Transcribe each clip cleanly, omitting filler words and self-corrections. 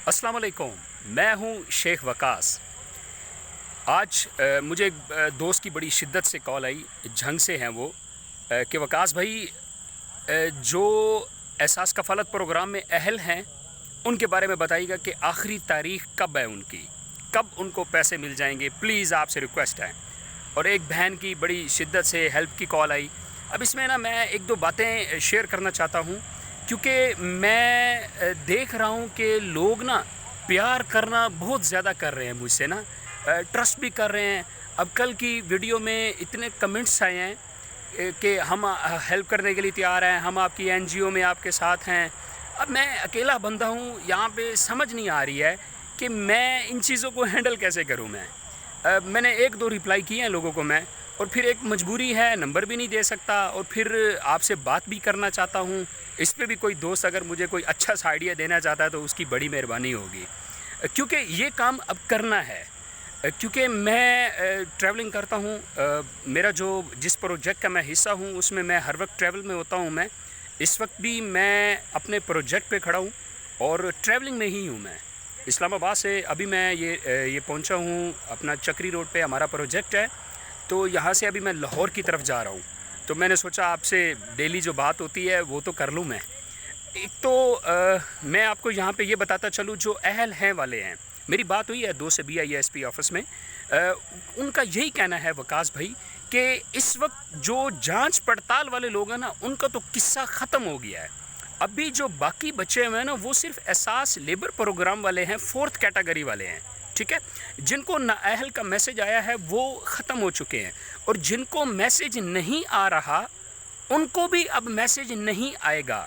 السلام علیکم، میں ہوں شیخ وقاص۔ آج مجھے ایک دوست کی بڑی شدت سے کال آئی، جھنگ سے ہیں وہ، کہ وقاص بھائی جو احساس کفالت پروگرام میں اہل ہیں ان کے بارے میں بتائیے گا کہ آخری تاریخ کب ہے ان کی، کب ان کو پیسے مل جائیں گے، پلیز آپ سے ریکویسٹ ہے۔ اور ایک بہن کی بڑی شدت سے ہیلپ کی کال آئی۔ اب اس میں میں ایک دو باتیں شیئر کرنا چاہتا ہوں، کیونکہ میں دیکھ رہا ہوں کہ لوگ پیار کرنا بہت زیادہ کر رہے ہیں مجھ سے ٹرسٹ بھی کر رہے ہیں۔ اب کل کی ویڈیو میں اتنے کمنٹس آئے ہیں کہ ہم ہیلپ کرنے کے لیے تیار ہیں، ہم آپ کی این جی او میں آپ کے ساتھ ہیں۔ اب میں اکیلا بندہ ہوں، یہاں پہ سمجھ نہیں آ رہی ہے کہ میں ان چیزوں کو ہینڈل کیسے کروں۔ میں نے ایک دو ریپلائی کیے ہیں لوگوں کو اور پھر ایک مجبوری ہے، نمبر بھی نہیں دے سکتا، اور پھر آپ سے بات بھی کرنا چاہتا ہوں۔ اس پہ بھی کوئی دوست اگر مجھے کوئی اچھا سا آئیڈیا دینا چاہتا ہے تو اس کی بڑی مہربانی ہوگی، کیونکہ یہ کام اب کرنا ہے۔ کیونکہ میں ٹریولنگ کرتا ہوں، میرا جس پروجیکٹ کا میں حصہ ہوں اس میں ہر وقت ٹریول میں ہوتا ہوں۔ میں اس وقت بھی میں اپنے پروجیکٹ پہ کھڑا ہوں اور ٹریولنگ میں ہی ہوں۔ میں اسلام آباد سے ابھی میں یہ پہنچا ہوں، اپنا چکری روڈ پہ ہمارا پروجیکٹ ہے، تو یہاں سے ابھی میں لاہور کی طرف جا رہا ہوں۔ تو میں نے سوچا آپ سے ڈیلی جو بات ہوتی ہے وہ تو کر لوں میں۔ ایک تو میں آپ کو یہاں پہ یہ بتاتا چلوں، جو اہل ہیں والے ہیں، میری بات ہوئی ہے 2 سے BISP آفس میں، ان کا یہی کہنا ہے وقاص بھائی کہ اس وقت جو جانچ پڑتال والے لوگ ہیں ان کا تو قصہ ختم ہو گیا ہے۔ ابھی جو باقی بچے ہوئے ہیں وہ صرف احساس لیبر پروگرام والے ہیں، 4th کیٹیگری والے ہیں، ٹھیک ہے۔ جن کو نااہل کا میسج آیا ہے وہ ختم ہو چکے ہیں، اور جن کو میسج نہیں آ رہا ان کو بھی اب میسج نہیں آئے گا۔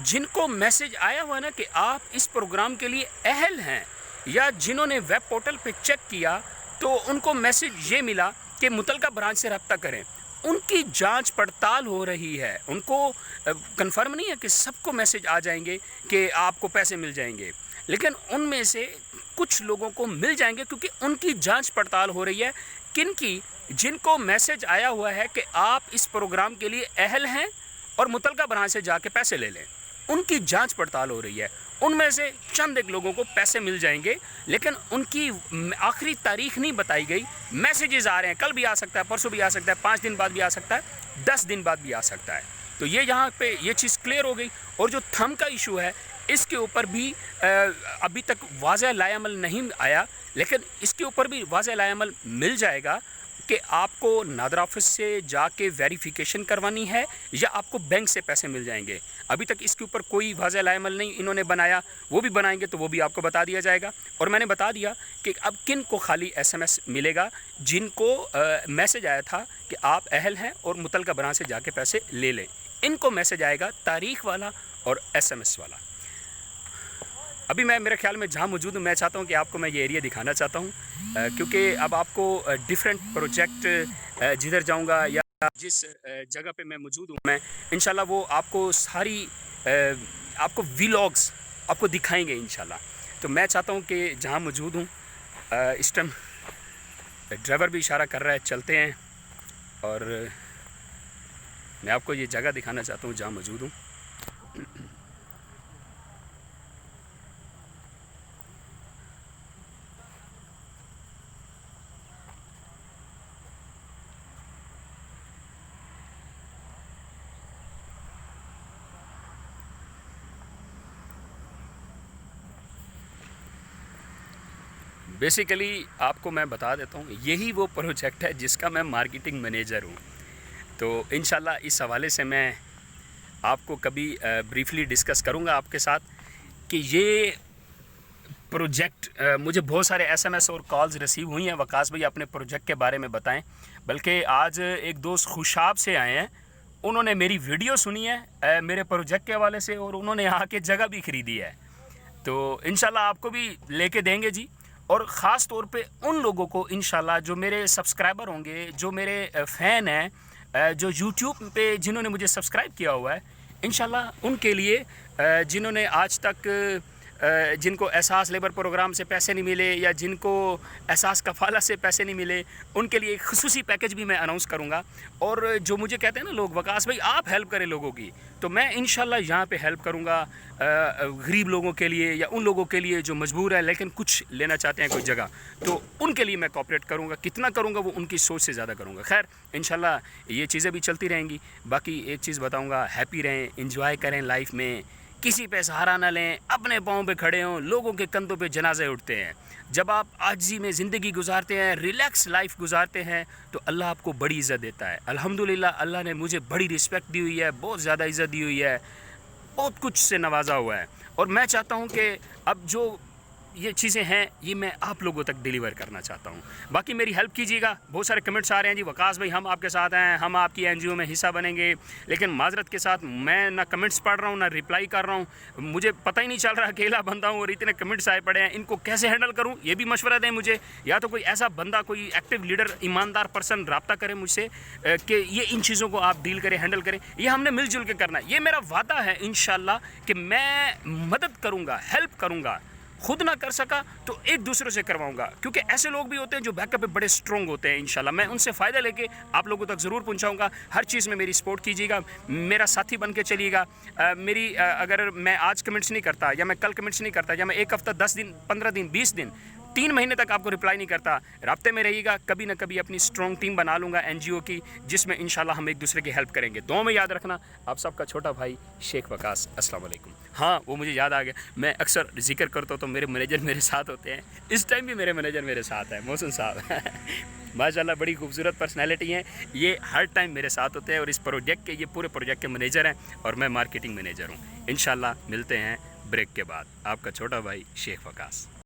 جن کو میسج آیا ہوا کہ آپ اس پروگرام کے لیے اہل ہیں، یا جنہوں نے ویب پورٹل پہ چیک کیا تو ان کو میسج یہ ملا کہ متعلقہ برانچ سے رابطہ کریں، ان کی جانچ پڑتال ہو رہی ہے۔ ان کو کنفرم نہیں ہے کہ سب کو میسج آ جائیں گے کہ آپ کو پیسے مل جائیں گے، لیکن ان میں سے کچھ لوگوں کو مل جائیں گے، کیونکہ ان کی جانچ پڑتال ہو رہی ہے۔ جن کو میسج آیا ہوا ہے کہ آپ اس پروگرام کے لیے اہل ہیں اور متعلقہ برانچ سے جا کے پیسے لے لیں، ان کی جانچ پڑتال ہو رہی ہے۔ ان میں سے چند ایک لوگوں کو پیسے مل جائیں گے، لیکن ان کی آخری تاریخ نہیں بتائی گئی۔ میسیجز آ رہے ہیں، کل بھی آ سکتا ہے، پرسوں بھی آ سکتا ہے، 5 دن بعد بھی آ سکتا ہے، 10 دن بعد بھی آ سکتا ہے۔ تو یہاں پہ یہ چیز کلیئر ہو گئی۔ اور جو تھم کا ایشو ہے اس کے اوپر بھی ابھی تک واضح لائے عمل نہیں آیا، لیکن اس کے اوپر بھی واضح لائے عمل مل جائے گا کہ آپ کو نادر آفس سے جا کے ویریفیکیشن کروانی ہے یا آپ کو بینک سے پیسے مل جائیں گے۔ ابھی تک اس کے اوپر کوئی واضح لائے عمل نہیں انہوں نے بنایا، وہ بھی بنائیں گے تو وہ بھی آپ کو بتا دیا جائے گا۔ اور میں نے بتا دیا کہ اب کن کو خالی SMS ملے گا، جن کو میسج آیا تھا کہ آپ اہل ہیں اور متعلقہ برانچ سے جا کے پیسے لے لیں، ان کو میسج آئے گا، تاریخ والا اور SMS والا۔ ابھی میں میرے خیال میں جہاں موجود ہوں، میں چاہتا ہوں کہ آپ کو میں یہ ایریا دکھانا چاہتا ہوں، کیونکہ اب آپ کو ڈیفرنٹ پروجیکٹ جدھر جاؤں گا یا جس جگہ پہ میں موجود ہوں، میں انشاءاللہ وہ آپ کو ساری آپ کو ویلاگز آپ کو دکھائیں گے انشاءاللہ۔ تو میں چاہتا ہوں کہ جہاں موجود ہوں، اس ٹائم ڈرائیور بھی اشارہ کر رہا ہے چلتے ہیں، اور میں آپ کو یہ جگہ دکھانا چاہتا ہوں جہاں موجود ہوں۔ بیسیکلی آپ کو میں بتا دیتا ہوں، یہی وہ پروجیکٹ ہے جس کا میں مارکیٹنگ مینیجر ہوں۔ تو انشاءاللہ اس حوالے سے میں آپ کو کبھی بریفلی ڈسکس کروں گا آپ کے ساتھ کہ یہ پروجیکٹ مجھے بہت سارے SMS اور کالز ریسیو ہوئی ہیں، وقاص بھائی اپنے پروجیکٹ کے بارے میں بتائیں۔ بلکہ آج ایک دوست خوشاب سے آئے ہیں، انہوں نے میری ویڈیو سنی ہے میرے پروجیکٹ کے حوالے سے، اور انہوں نے آ کے جگہ بھی خریدی ہے۔ تو انشاءاللہ آپ کو بھی لے کے دیں گے جی، اور خاص طور پہ ان لوگوں کو انشاءاللہ جو میرے سبسکرائبر ہوں گے، جو میرے فین ہیں، جو یوٹیوب پہ جنہوں نے مجھے سبسکرائب کیا ہوا ہے، انشاءاللہ ان کے لیے جنہوں نے آج تک جن کو احساس لیبر پروگرام سے پیسے نہیں ملے یا جن کو احساس کفالہ سے پیسے نہیں ملے، ان کے لیے ایک خصوصی پیکج بھی میں اناؤنس کروں گا۔ اور جو مجھے کہتے ہیں نا لوگ، وقاص بھائی آپ ہیلپ کریں لوگوں کی، تو میں انشاءاللہ یہاں پہ ہیلپ کروں گا غریب لوگوں کے لیے یا ان لوگوں کے لیے جو مجبور ہیں لیکن کچھ لینا چاہتے ہیں کوئی جگہ، تو ان کے لیے میں کوآپریٹ کروں گا۔ کتنا کروں گا وہ ان کی سوچ سے زیادہ کروں گا۔ خیر انشاءاللہ یہ چیزیں بھی چلتی رہیں گی۔ باقی ایک چیز بتاؤں گا، ہیپی رہیں، انجوائے کریں لائف میں، کسی پہ سہارا نہ لیں، اپنے پاؤں پہ کھڑے ہوں۔ لوگوں کے کندھوں پہ جنازے اٹھتے ہیں۔ جب آپ عاجزی میں زندگی گزارتے ہیں، ریلیکس لائف گزارتے ہیں، تو اللہ آپ کو بڑی عزت دیتا ہے۔ الحمدللہ اللہ نے مجھے بڑی رسپیکٹ دی ہوئی ہے، بہت زیادہ عزت دی ہوئی ہے، بہت کچھ سے نوازا ہوا ہے، اور میں چاہتا ہوں کہ اب جو یہ چیزیں ہیں یہ میں آپ لوگوں تک ڈیلیور کرنا چاہتا ہوں۔ باقی میری ہیلپ کیجیے گا۔ بہت سارے کمنٹس آ رہے ہیں جی وقاص بھائی ہم آپ کے ساتھ ہیں، ہم آپ کی این جی او میں حصہ بنیں گے، لیکن معذرت کے ساتھ میں نہ کمنٹس پڑھ رہا ہوں نہ رپلائی کر رہا ہوں، مجھے پتہ ہی نہیں چل رہا، اکیلا بندہ ہوں اور اتنے کمنٹس آئے پڑے ہیں، ان کو کیسے ہینڈل کروں یہ بھی مشورہ دیں مجھے، یا تو کوئی ایسا بندہ، کوئی ایکٹیو لیڈر، ایماندار پرسن رابطہ کرے مجھ سے کہ یہ ان چیزوں کو آپ ڈیل کریں، ہینڈل کریں۔ یہ ہم نے مل جل کے کرنا ہے۔ یہ میرا وعدہ ہے انشاءاللہ کہ میں مدد کروں گا، ہیلپ کروں گا، خود نہ کر سکا تو ایک دوسرے سے کرواؤں گا، کیونکہ ایسے لوگ بھی ہوتے ہیں جو بیک اپ پہ بڑے اسٹرانگ ہوتے ہیں۔ انشاءاللہ میں ان سے فائدہ لے کے آپ لوگوں تک ضرور پہنچاؤں گا۔ ہر چیز میں میری سپورٹ کیجیے گا، میرا ساتھی بن کے چلیے گا۔ میری اگر میں آج کمنٹس نہیں کرتا یا میں کل کمنٹس نہیں کرتا یا میں ایک ہفتہ 10 دن 15 دن 20 دن 3 مہینے تک آپ کو رپلائی نہیں کرتا، رابطے میں رہیے گا، کبھی نہ کبھی اپنی اسٹرانگ ٹیم بنا لوں گا این جی او کی، جس میں انشاءاللہ ہم ایک دوسرے کی ہیلپ کریں گے۔ دعاؤں میں یاد رکھنا، آپ سب کا چھوٹا بھائی شیخ وقاص۔ السلام علیکم۔ ہاں وہ مجھے یاد آ گیا، میں اکثر ذکر کرتا ہوں تو میرے مینیجر میرے ساتھ ہوتے ہیں، اس ٹائم بھی میرے مینیجر میرے ساتھ ہیں، محسن صاحب ماشاءاللہ بڑی خوبصورت پرسنالٹی ہیں، یہ ہر ٹائم میرے ساتھ ہوتے ہیں، اور اس پروجیکٹ کے، یہ پورے پروجیکٹ کے مینیجر ہیں اور میں مارکیٹنگ مینیجر ہوں۔ انشاءاللہ ملتے ہیں بریک کے بعد۔ آپ کا چھوٹا بھائی شیخ وقاص۔